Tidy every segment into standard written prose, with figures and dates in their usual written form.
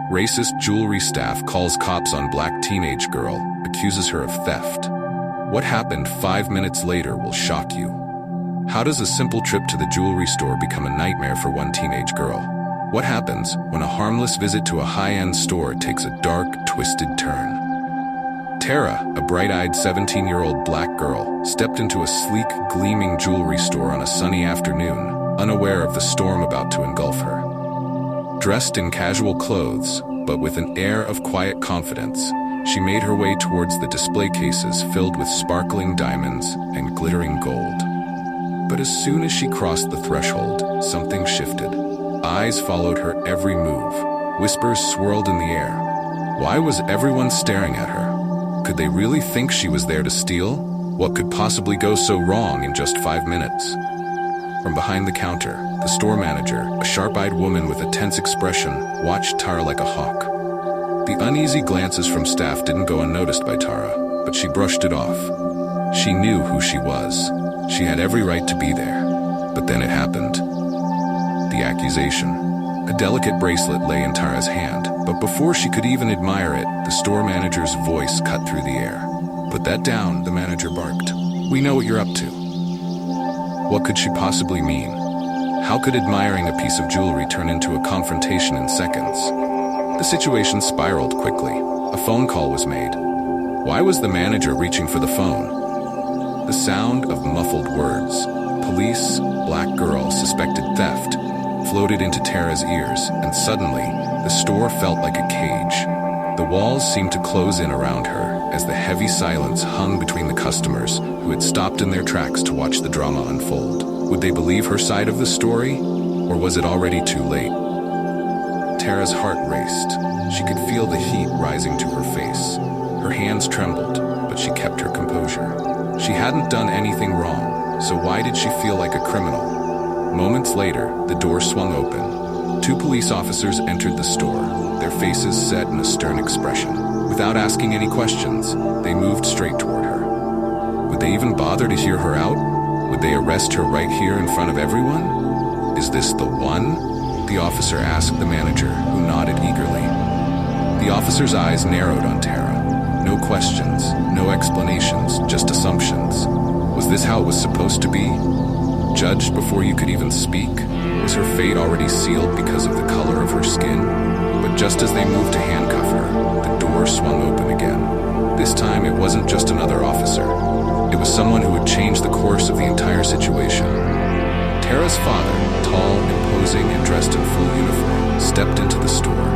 Racist jewelry staff calls cops on black teenage girl, accuses her of theft. What happened 5 minutes later will shock you. How does a simple trip to the jewelry store become a nightmare for one teenage girl? What happens when a harmless visit to a high-end store takes a dark, twisted turn? Tara, a bright-eyed 17-year-old black girl, stepped into a sleek, gleaming jewelry store on a sunny afternoon, unaware of the storm about to engulf her. Dressed in casual clothes, but with an air of quiet confidence, she made her way towards the display cases filled with sparkling diamonds and glittering gold. But as soon as she crossed the threshold, something shifted. Eyes followed her every move. Whispers swirled in the air. Why was everyone staring at her? Could they really think she was there to steal? What could possibly go so wrong in just 5 minutes? From behind the counter, the store manager, a sharp-eyed woman with a tense expression, watched Tara like a hawk. The uneasy glances from staff didn't go unnoticed by Tara, but she brushed it off. She knew who she was. She had every right to be there. But then it happened. The accusation. A delicate bracelet lay in Tara's hand, but before she could even admire it, the store manager's voice cut through the air. "Put that down," the manager barked. "We know what you're up to." What could she possibly mean? How could admiring a piece of jewelry turn into a confrontation in seconds? The situation spiraled quickly. A phone call was made. Why was the manager reaching for the phone? The sound of muffled words, "police, black girl, suspected theft," floated into Tara's ears, and suddenly, the store felt like a cage. The walls seemed to close in around her as the heavy silence hung between the customers who had stopped in their tracks to watch the drama unfold. Would they believe her side of the story, or was it already too late? Tara's heart raced. She could feel the heat rising to her face. Her hands trembled, but she kept her composure. She hadn't done anything wrong, so why did she feel like a criminal? Moments later, the door swung open. 2 police officers entered the store, their faces set in a stern expression. Without asking any questions, they moved straight toward her. Would they even bother to hear her out? Would they arrest her right here in front of everyone? "Is this the one?" the officer asked the manager, who nodded eagerly. The officer's eyes narrowed on Tara. No questions, no explanations, just assumptions. Was this how it was supposed to be? Judged before you could even speak? Was her fate already sealed because of the color of her skin? But just as they moved to handcuff her, the door swung open again. This time it wasn't just another officer. It was someone who would change the course of the entire situation. Tara's father, tall, imposing, and dressed in full uniform, stepped into the store.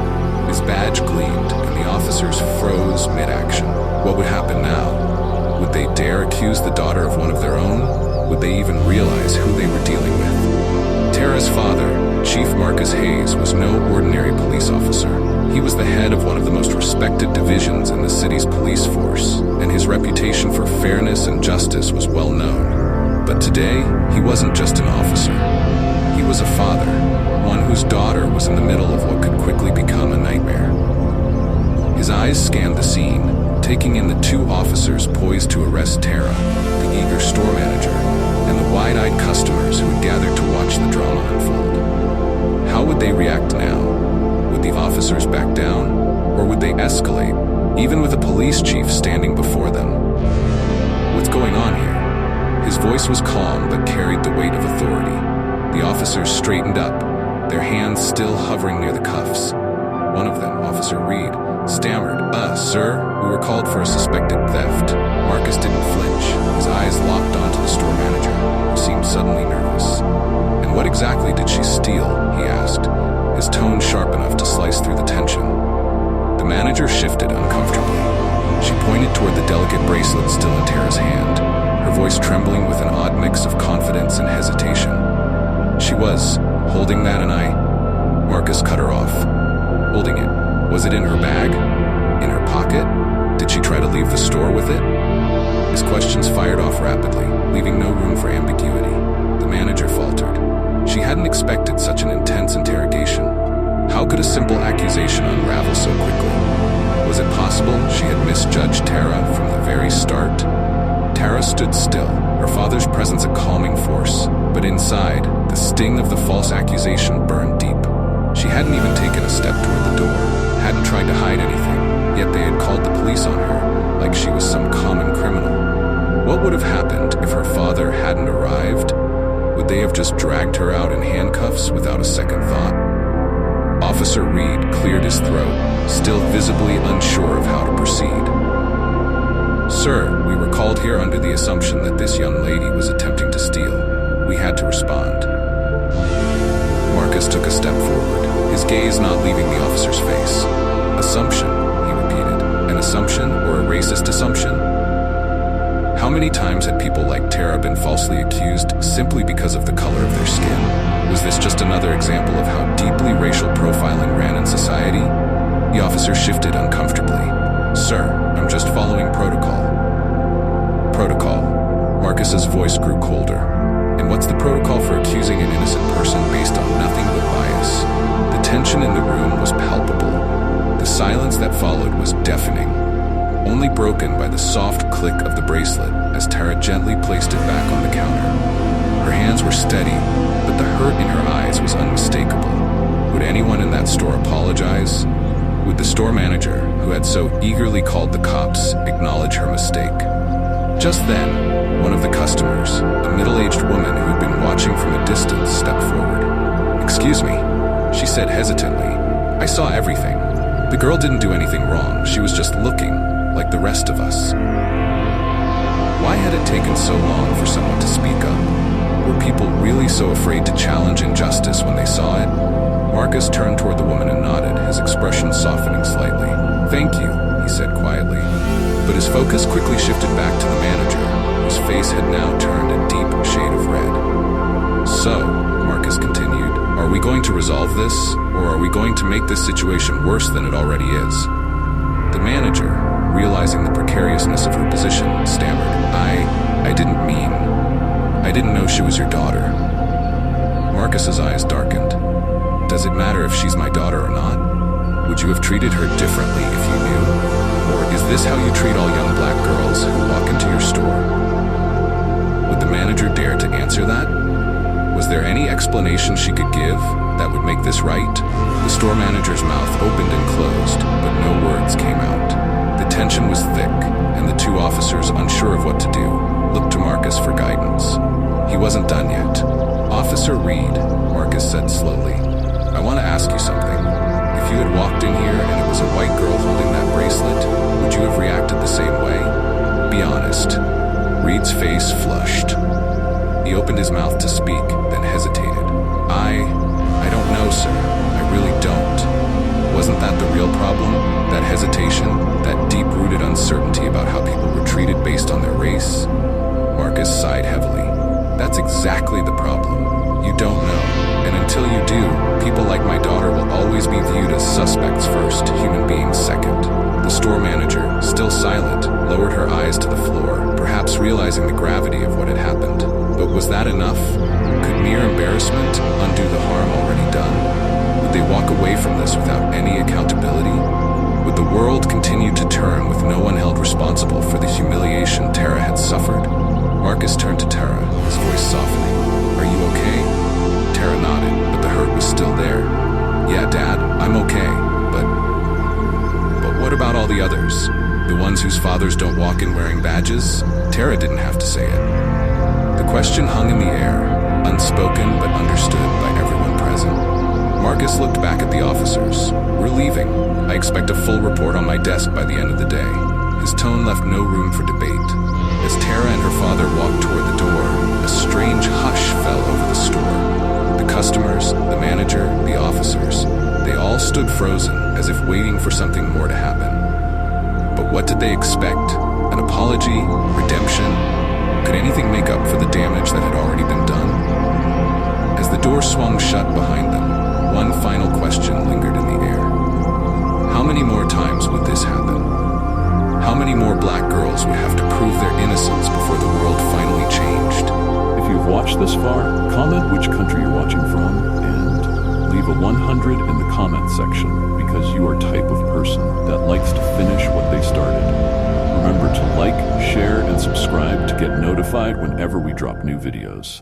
His badge gleamed, and the officers froze mid-action. What would happen now? Would they dare accuse the daughter of one of their own? Would they even realize who they were dealing with? Tara's father, Chief Marcus Hayes, was no ordinary police officer. He was the head of one of the most respected divisions in the city's police force, and his reputation for fairness and justice was well known. But today, he wasn't just an officer. He was a father, one whose daughter was in the middle of what could quickly become a nightmare. His eyes scanned the scene, taking in the 2 officers poised to arrest Tara, the eager store manager, and the wide-eyed customers who had gathered to watch the drama unfold. How would they react now? Would the officers back down? Or would they escalate, even with a police chief standing before them? What's going on here? His voice was calm but carried the weight of authority. The officers straightened up, their hands still hovering near the cuffs. One of them, Officer Reed, stammered, "Sir, we were called for a suspected theft." Marcus didn't flinch, his eyes locked onto the store manager, who seemed suddenly nervous. "And what exactly did she steal?" he asked, his tone sharp enough to slice through the tension. The manager shifted uncomfortably. She pointed toward the delicate bracelet still in Tara's hand, her voice trembling with an odd mix of confidence and hesitation. "She was holding that, and Marcus cut her off. "Holding it? Was it in her bag? In her pocket? Did she try to leave the store with it?" His questions fired off rapidly, leaving no room for ambiguity. The manager faltered. She hadn't expected such an intense interrogation. How could a simple accusation unravel so quickly? Was it possible she had misjudged Tara from the very start? Tara stood still, her father's presence a calming force, but inside, the sting of the false accusation burned deep. She hadn't even taken a step toward the door, hadn't tried to hide anything, yet they had called the police on her like she was some common criminal. What would have happened if her father hadn't arrived? Would they have just dragged her out in handcuffs without a second thought? Officer Reed cleared his throat, still visibly unsure of how to proceed. "Sir, we were called here under the assumption that this young lady was attempting to steal. We had to respond." Marcus took a step forward, his gaze not leaving the officer's face. "Assumption," he repeated. "An assumption or a racist assumption?" How many times had people like Tara been falsely accused simply because of the color of their skin? Was this just another example of how deeply racial profiling ran in society? The officer shifted uncomfortably. "Sir, I'm just following protocol." "Protocol?" Marcus's voice grew colder. "And what's the protocol for accusing an innocent person based on nothing but bias?" The tension in the room was palpable. The silence that followed was deafening, only broken by the soft click of the bracelet as Tara gently placed it back on the counter. Her hands were steady, but the hurt in her eyes was unmistakable. Would anyone in that store apologize? Would the store manager, who had so eagerly called the cops, acknowledge her mistake? Just then, one of the customers, a middle-aged woman who had been watching from a distance, stepped forward. "Excuse me," she said hesitantly. "I saw everything. The girl didn't do anything wrong. She was just looking, like the rest of us." Why had it taken so long for someone to speak up? Were people really so afraid to challenge injustice when they saw it? Marcus turned toward the woman and nodded, his expression softening slightly. "Thank you," he said quietly. But his focus quickly shifted back to the manager, whose face had now turned a deep shade of red. "So," Marcus continued, "are we going to resolve this, or are we going to make this situation worse than it already is?" The manager, realizing the precariousness of her position, stammered, I didn't know she was your daughter." Marcus's eyes darkened. "Does it matter if she's my daughter or not? Would you have treated her differently if you knew? Or is this how you treat all young black girls who walk into your store?" Would the manager dare to answer that? Was there any explanation she could give that would make this right? The store manager's mouth opened and closed, but no words came out. The tension was thick, and the two officers, unsure of what to do, looked to Marcus for guidance. He wasn't done yet. "Officer Reed," Marcus said slowly, "I want to ask you something. If you had walked in here and it was a white girl holding that bracelet, would you have reacted the same way? Be honest." Reed's face flushed. He opened his mouth to speak, then hesitated. I don't know, sir. I really don't." Wasn't that the real problem? That hesitation, that deep-rooted uncertainty about how people were treated based on their race? Marcus sighed heavily. "That's exactly the problem. You don't know. And until you do, people like my daughter will always be viewed as suspects first, human beings second." The store manager, still silent, lowered her eyes to the floor, perhaps realizing the gravity of what had happened. But was that enough? Could mere embarrassment undo the harm already done? Would they walk away from this without any accountability? Would the world continue to turn with no one held responsible for the humiliation Tara had suffered? Marcus turned to Tara, his voice softening. "Are you okay?" Tara nodded, but the hurt was still there. "Yeah, Dad, I'm okay, but what about all the others? The ones whose fathers don't walk in wearing badges?" Tara didn't have to say it. The question hung in the air, unspoken but understood by everyone present. Marcus looked back at the officers. "We're leaving. I expect a full report on my desk by the end of the day." His tone left no room for debate. As Tara and her father walked toward the door, a strange hush fell over the store. The customers, the manager, the officers, they all stood frozen as if waiting for something more to happen. But what did they expect? An apology? Redemption? Could anything make up for the damage that had already been done? As the door swung shut behind them, one final question lingered in the air. How many more times would this happen? How many more black girls would have to prove their innocence before the world finally changed? If you've watched this far, comment which country you're watching from and leave a 100 in the comment section because you are type of person that likes to finish what they started. Remember to like, share, and subscribe to get notified whenever we drop new videos.